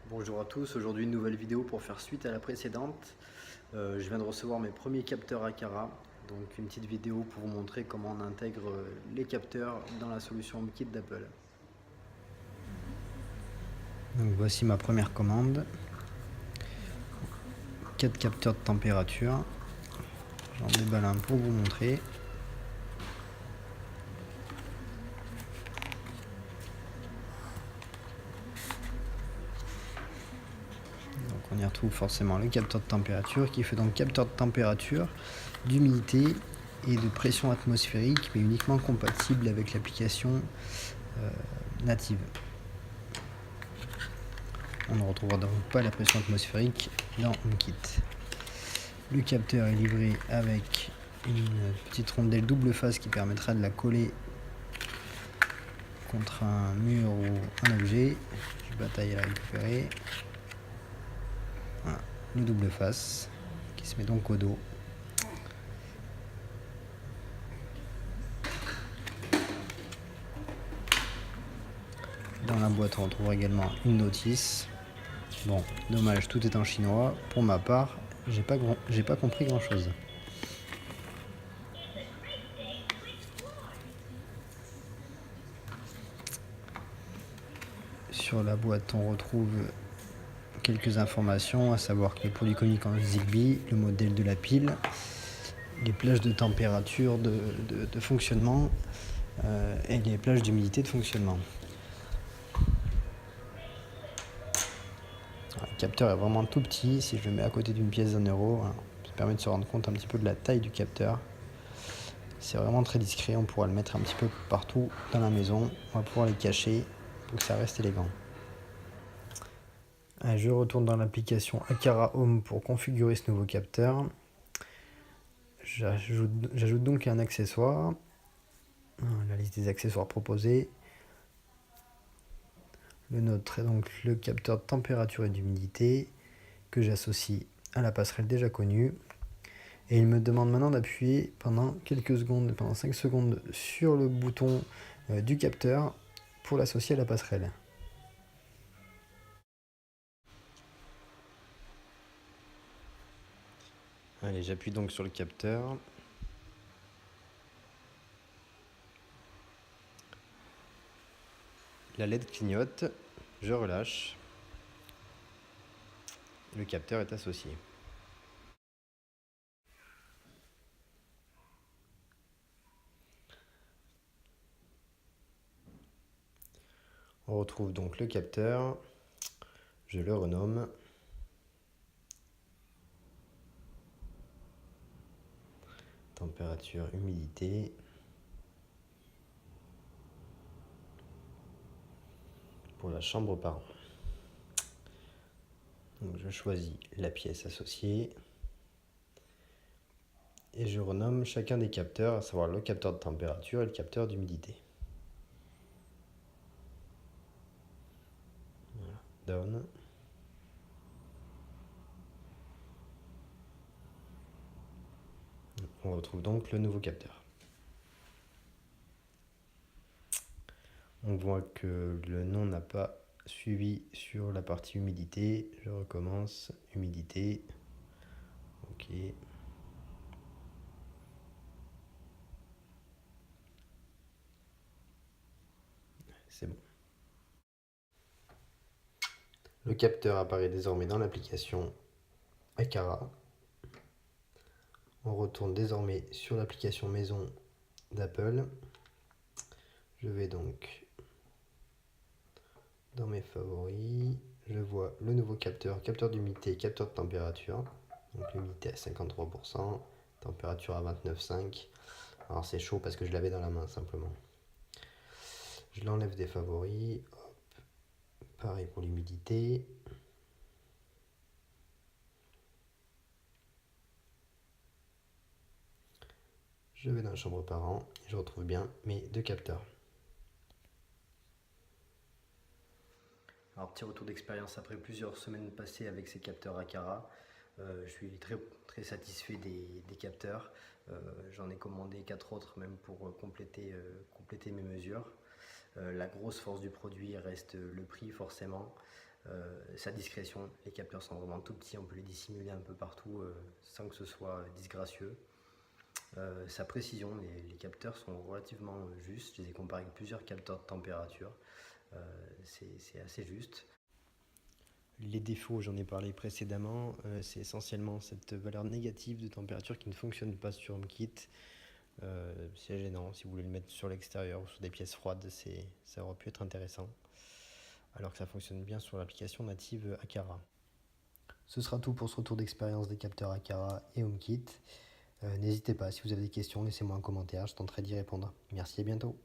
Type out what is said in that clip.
Bonjour à tous, aujourd'hui une nouvelle vidéo pour faire suite à la précédente. Je viens de recevoir mes premiers capteurs Aqara, donc une petite vidéo pour vous montrer comment on intègre les capteurs dans la solution HomeKit d'Apple. Donc voici ma première commande. 4 capteurs de température. J'en déballe un pour vous montrer. Donc on y retrouve forcément le capteur de température qui fait donc capteur de température, d'humidité et de pression atmosphérique, mais uniquement compatible avec l'application native. On ne retrouvera donc pas la pression atmosphérique dans HomeKit. Le capteur est livré avec une petite rondelle double face qui permettra de la coller contre un mur ou un objet. Je bataille à la récupérer. Voilà, le double face qui se met donc au dos. Dans la boîte, on retrouve également une notice. Bon, dommage, tout est en chinois. Pour ma part, j'ai pas compris grand chose. Sur la boîte, on retrouve quelques informations, à savoir que les produits communiquent en Zigbee, le modèle de la pile, les plages de température de fonctionnement et les plages d'humidité de fonctionnement. Le capteur est vraiment tout petit. Si je le mets à côté d'une pièce d'1 euro, ça permet de se rendre compte un petit peu de la taille du capteur. C'est vraiment très discret, on pourra le mettre un petit peu partout dans la maison. On va pouvoir les cacher pour que ça reste élégant. Allez, je retourne dans l'application Aqara Home pour configurer ce nouveau capteur. J'ajoute donc un accessoire. La liste des accessoires proposés. Le nôtre est donc le capteur de température et d'humidité que j'associe à la passerelle déjà connue. Et il me demande maintenant d'appuyer pendant quelques secondes, pendant 5 secondes sur le bouton du capteur pour l'associer à la passerelle. Allez, j'appuie donc sur le capteur. La LED clignote, je relâche. Le capteur est associé. On retrouve donc le capteur. Je le renomme. Température, humidité. Pour la chambre parent. Donc je choisis la pièce associée. Et je renomme chacun des capteurs, à savoir le capteur de température et le capteur d'humidité. Voilà, down. On retrouve donc le nouveau capteur. On voit que le nom n'a pas suivi sur la partie humidité. Je recommence, humidité. Ok. C'est bon. Le capteur apparaît désormais dans l'application Aqara. On retourne désormais sur l'application maison d'Apple. Je vais donc dans mes favoris. Je vois le nouveau capteur, capteur d'humidité, capteur de température. Donc l'humidité à 53%, température à 29,5. Alors c'est chaud parce que je l'avais dans la main simplement. Je l'enlève des favoris. Hop. Pareil pour l'humidité. Je vais dans la chambre parent et je retrouve bien mes deux capteurs. Alors petit retour d'expérience après plusieurs semaines passées avec ces capteurs Aqara. Je suis très satisfait des capteurs. J'en ai commandé 4 autres même pour compléter mes mesures. La grosse force du produit reste le prix forcément. Sa discrétion, les capteurs sont vraiment tout petits, on peut les dissimuler un peu partout sans que ce soit disgracieux. Sa précision, les capteurs sont relativement justes, je les ai comparés avec plusieurs capteurs de température, c'est assez juste. Les défauts, j'en ai parlé précédemment, c'est essentiellement cette valeur négative de température qui ne fonctionne pas sur HomeKit. C'est gênant, si vous voulez le mettre sur l'extérieur ou sur des pièces froides, ça aurait pu être intéressant. Alors que ça fonctionne bien sur l'application native Aqara. Ce sera tout pour ce retour d'expérience des capteurs Aqara et HomeKit. N'hésitez pas, si vous avez des questions, laissez-moi un commentaire, je tenterai d'y répondre. Merci et à bientôt.